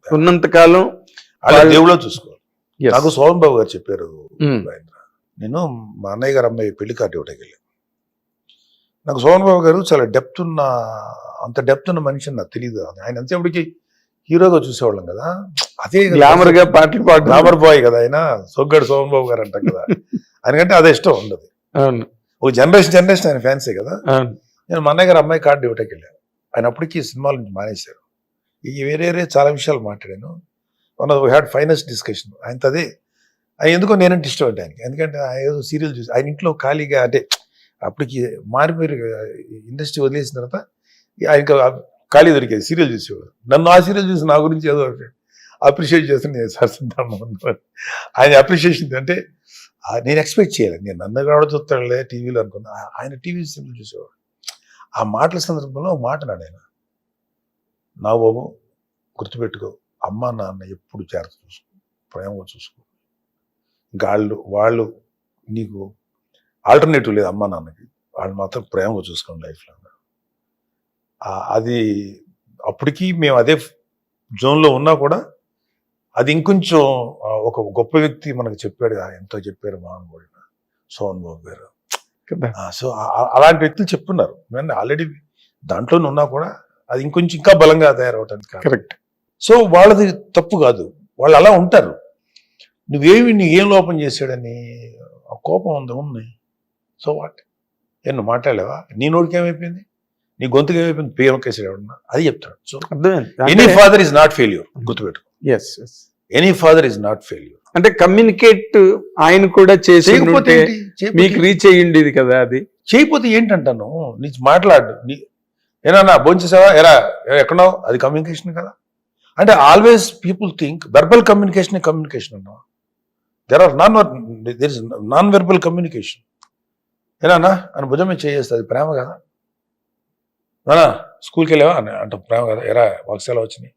ఉన్నంతకాలం వాళ్ళ దేవుళ్ళో చూసుకోవాలి. నాకు సోమన్ బాబు గారు చెప్పారు, నేను మా అన్నయ్య గారు అమ్మాయి పెళ్లి కార్డు ఇవ్వడానికి వెళ్ళాను. నాకు సోమన్ బాబు గారు చాలా అంత డెప్త్ ఉన్న మనిషి నాకు తెలియదు. ఆయన అంతేపటికి హీరోగా చూసేవాళ్ళం కదా, అదే గ్లామర్ గా పాటలు పాడు గ్లామర్ బాయ్ కదా ఆయన, సొగ్గడు సోమన్ బాబు గారు అంటాం కదా, ఆయనకంటే అదే ఇష్టం ఉండదు. ఒక జనరేషన్ ఆయన ఫ్యాన్సే కదా. నేను మా అన్నయ్య గారు అమ్మాయి కార్డు ఇవ్వడానికి వెళ్ళాను. ఆయన అప్పటికి సినిమాల నుంచి మానేశారు. వేరే చాలా విషయాలు మాట్లాడాను. One of had finest discussion ఆయనతో. అదే ఆయన ఎందుకో నేనంటే ఇష్టం అంటే ఆయనకి, ఎందుకంటే ఆయన ఏదో సీరియల్ చూసి ఆయన ఇంట్లో ఖాళీగా, అంటే అప్పటికి మారిపోయి ఇండస్ట్రీ వదిలేసిన తర్వాత ఆయనకు ఖాళీ దొరికేది, సీరియల్ చూసేవాడు. నన్ను ఆ సీరియల్ చూసి నా గురించి ఏదో అప్రిషియేట్ చేస్తే నేను సరసింటాను. ఆయన అప్రిషియేషన్ అంటే నేను ఎక్స్పెక్ట్ చేయాలి, నేను నన్ను కూడా చూస్తాడులే టీవీలో అనుకున్నా. ఆయన టీవీ సీరియల్ చూసేవాడు. ఆ మాటల సందర్భంలో ఒక మాట నాడు ఆయన, నా బాబు గుర్తుపెట్టుకో, అమ్మ నాన్న ఎప్పుడు జాగ్రత్త చూసుకో, ప్రేమగా చూసుకో, ఇంకా వాళ్ళు నీకు ఆల్టర్నేటివ్ లేదు అమ్మ నాన్నకి, వాళ్ళు మాత్రం ప్రేమగా చూసుకోండి లైఫ్లో. అది అప్పటికి మేము అదే జోన్లో ఉన్నా కూడా అది ఇంకొంచెం ఒక గొప్ప వ్యక్తి మనకు చెప్పాడు, ఎంతో చెప్పారు మహానుభావుడు సోమన్ బాబు గారు. సో అలాంటి వ్యక్తులు చెప్తున్నారు. నేను ఆల్రెడీ దాంట్లోనే ఉన్నా కూడా అది ఇంకొంచెం ఇంకా బలంగా తయారవటానికి కరెక్ట్. సో వాళ్ళది తప్పు కాదు, వాళ్ళు అలా ఉంటారు. నీ ఏం లోపం చేశాడని కోపం ఉంది. సో వాట్ నువ్వు మాట్లాడలేవా? నీ నోటికి ఏమైపోయింది, నీ గొంతుకి ఏమైపోయింది, పేరుకేసాడు ఎవడన్నా, అది చెప్తాడు. So any father is not failure, గుర్తుపెట్టు. Any father is not failure. అంటే కమ్యూనికేట్ ఆయన కూడా చేయకపోతే మీకు రీచ్ అయ్యింది కదా. అది చేయకపోతే ఏంటంటాను, నీ మాట్లాడు, ఏనా భోంచేసావా, ఎక్కడో, అది కమ్యూనికేషన్ కదా. అంటే always people think verbal communication అన్నా, there is non verbal communication. ఏనా అని భుజం మీద చేస్తుంది, ప్రేమ కదా. నానా స్కూల్కి వెళ్ళావా అని అంటాం, ప్రేమ కదా. వర్క్స్ ఎలా వచ్చినాయి,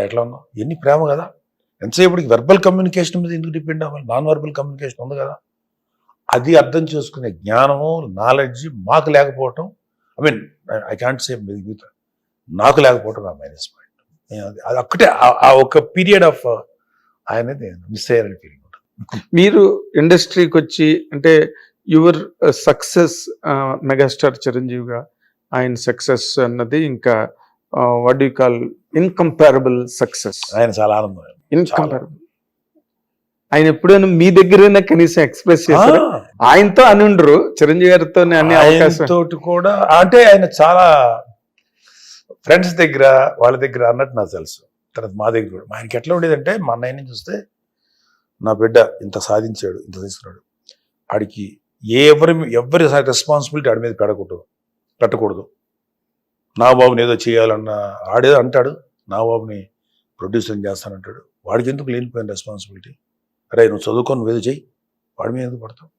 ఎట్లా ఉన్నావు, ఎన్ని ప్రేమ కదా. ఎంతసేపటికి వెర్బల్ కమ్యూనికేషన్ మీద ఎందుకు డిపెండ్ అవ్వాలి, నాన్ వెర్బల్ కమ్యూనికేషన్ ఉంది కదా. అది అర్థం చేసుకునే జ్ఞానము, నాలెడ్జ్ మాకు లేకపోవటం, ఐ కాంట్ సే నాకు లేకపోవటం నా మైనస్ పాయింట్. అది ఒక్కటే ఆ ఒక పీరియడ్ ఆఫ్ ఆయనది మిస్ అయ్యారని ఫీలింగ్ ఉంటుంది. మీరు ఇండస్ట్రీకి వచ్చి అంటే యువర్ సక్సెస్, మెగాస్టార్ చిరంజీవిగా ఆయన సక్సెస్ అన్నది ఇంకా what you call incomparable success. ఆయన చాలా ఆనందం, ఇన్కంపారబుల్. ఆయన ఎప్పుడైనా మీ దగ్గరైనా కనీసం ఎక్స్ప్రెస్ చేశారు? ఆయనతో అని ఉండరు, చిరంజీవి గారితో అనే అవకాశం తోటి కూడా. అంటే ఆయన చాలా ఫ్రెండ్స్ దగ్గర వాళ్ళ దగ్గర అన్నట్టు నాకు తెలుసు. తర్వాత మా దగ్గర కూడా ఆయనకి ఎట్లా ఉండేదంటే, మా అన్నయ్యని చూస్తే నా బిడ్డ ఇంత సాధించాడు, ఇంత తీసుకున్నాడు, ఆడికి ఎవరి రెస్పాన్సిబిలిటీ ఆడి మీద పెట్టకూడదు. నా బాబుని ఏదో చేయాలన్న ఆడేదో అంటాడు, నా బాబుని ప్రొడ్యూసర్ చేస్తానంటాడు, వాడికి ఎందుకు లేనిపోయిన రెస్పాన్సిబిలిటీ, అరే నువ్వు చదువుకొని నువ్వేదో చెయ్యి, వాడి మీద ఎందుకు పడతావు,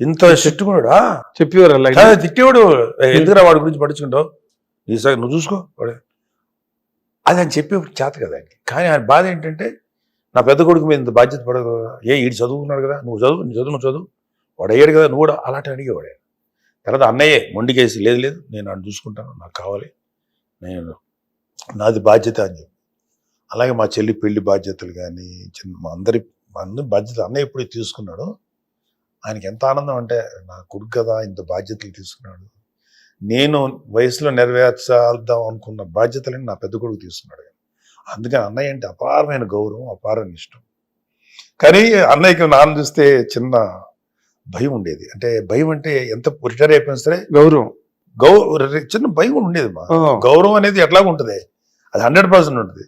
ఇంత తిట్టుకున్నాడు. చెప్పేవారు తిట్టేవాడు, ఎందుకురా వాడి గురించి పట్టించుకుంటావు, నువ్వు చూసుకో వాడే, అది అని చెప్పేప్పుడు చేత కదా ఆయనకి. కానీ ఆయన బాధ ఏంటంటే, నా పెద్ద కొడుకు మీద ఇంత బాధ్యత పడదు కదా, ఈడు చదువుకున్నాడు కదా, నువ్వు చదువు వాడు అయ్యాడు కదా, నువ్వు కూడా అలాంటి అడిగేవాడే. తర్వాత అన్నయ్యే మొండికేసి, లేదు నేను అటు చూసుకుంటాను, నాకు కావాలి, నాది బాధ్యత అని చెప్పి. అలాగే మా చెల్లి పెళ్లి బాధ్యతలు కానీ మా అందరి బాధ్యత అన్నయ్య ఎప్పుడు తీసుకున్నాడు. ఆయనకి ఎంత ఆనందం అంటే, నా కొడుకు కదా ఇంత బాధ్యతలు తీసుకున్నాడు, నేను వయసులో నెరవేర్చాల్దాం అనుకున్న బాధ్యతలని నా పెద్ద కొడుకు తీసుకున్నాడు. అందుకని అన్నయ్య అంటే అపారమైన గౌరవం, అపారమైన ఇష్టం. కానీ అన్నయ్యకి నాన్న చూస్తే చిన్న భయం ఉండేది. అంటే భయం అంటే ఎంత రిటైర్ అయిపోయినా సరే చిన్న భయం ఉండేది. మా గౌరవం అనేది ఎట్లాగ ఉంటుంది, అది 100% ఉంటుంది.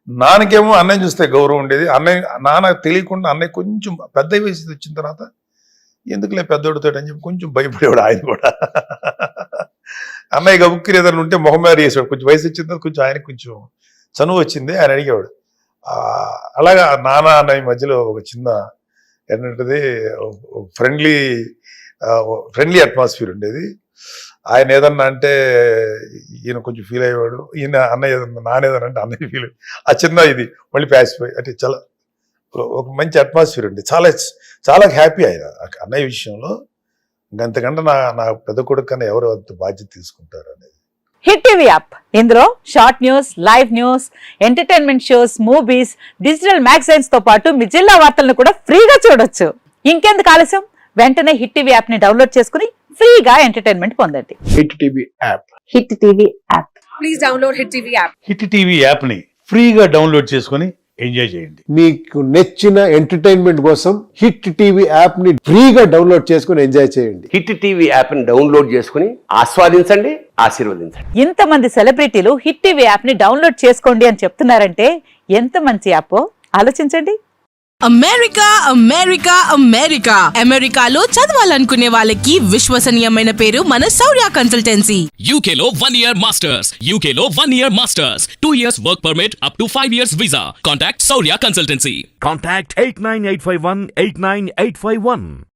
నాన్నకేమో అన్నయ్య చూస్తే గౌరవం ఉండేది. నాన్న తెలియకుండా అన్నయ్య కొంచెం పెద్ద వయసు వచ్చిన తర్వాత ఎందుకులే పెద్దోడితో అని చెప్పి కొంచెం భయపడేవాడు ఆయన కూడా. అన్నయ్య గబుక్కిరి ఏదైనా ఉంటే మొహం మీద వేసేవాడు. కొంచెం వయసు వచ్చిన తర్వాత కొంచెం ఆయనకు కొంచెం చనువు వచ్చింది, ఆయన అడిగేవాడు. అలాగా నాన్న అన్నయ్య మధ్యలో ఒక చిన్న ఏంటంటే ఫ్రెండ్లీ అట్మాస్ఫియర్ ఉండేది. ఆయన ఏదన్నా అంటే ఈయన కొంచెం ఫీల్ అయ్యేవాడు, ఈయన అన్నయ్య ఏదన్నా నానేదన్నా అంటే అన్నయ్య ఫీల్, ఆ చిన్న ఇది మళ్ళీ ప్యాసిపోయి, అంటే చాలా ఒక మంచి అట్మాస్ఫియర్ ఉంది. చాలా చాలా హ్యాపీ ఆయన అన్నయ్య విషయంలో. ఇంకంతకంటే నా పెద్ద కొడుకు కన్నా ఎవరు అంత బాధ్యత తీసుకుంటారు అనేది. హిట్ టీవీ యాప్ ఇందులో short news, live news, entertainment shows, movies, digital magazines తో పాటు మీ జిల్లా వార్తలను కూడా ఫ్రీగా చూడొచ్చు. ఇంకెందుకు ఆలస్యం, వెంటనే హిట్ టీవీ యాప్ ని డౌన్లోడ్ చేసుకుని ఫ్రీగా ఎంటర్టైన్మెంట్ పొందండి. Hit TV app. Hit TV app. Please download Hit TV app. Hit TV యాప్ని ఫ్రీగా డౌన్లోడ్ చేసుకొని ఎంజాయ్ చేయండి. మీకు నచ్చిన ఎంటర్టైన్మెంట్ కోసం హిట్ టీవీ యాప్ ని ఫ్రీగా డౌన్లోడ్ చేసుకుని ఎంజాయ్ చేయండి. హిట్ టీవీ యాప్ని డౌన్లోడ్ చేసుకుని ఆస్వాదించండి, ఆశీర్వదించండి. ఇంతమంది సెలబ్రిటీలు హిట్ టీవీ యాప్ ని డౌన్లోడ్ చేసుకోండి అని చెప్తున్నారంటే ఎంత మంచి యాప్ ఆలోచించండి. అమెరికా అమెరికా అమెరికా అమెరికాలో చదవాలనుకునే వాళ్ళకి విశ్వసనీయమైన పేరు మన శౌర్య కన్సల్టెన్సీ. UK లో 1 year masters. UK లో 1 year masters. 2 years work permit up to 5 years visa. Contact Saurya Consultancy. Contact 89851 89851.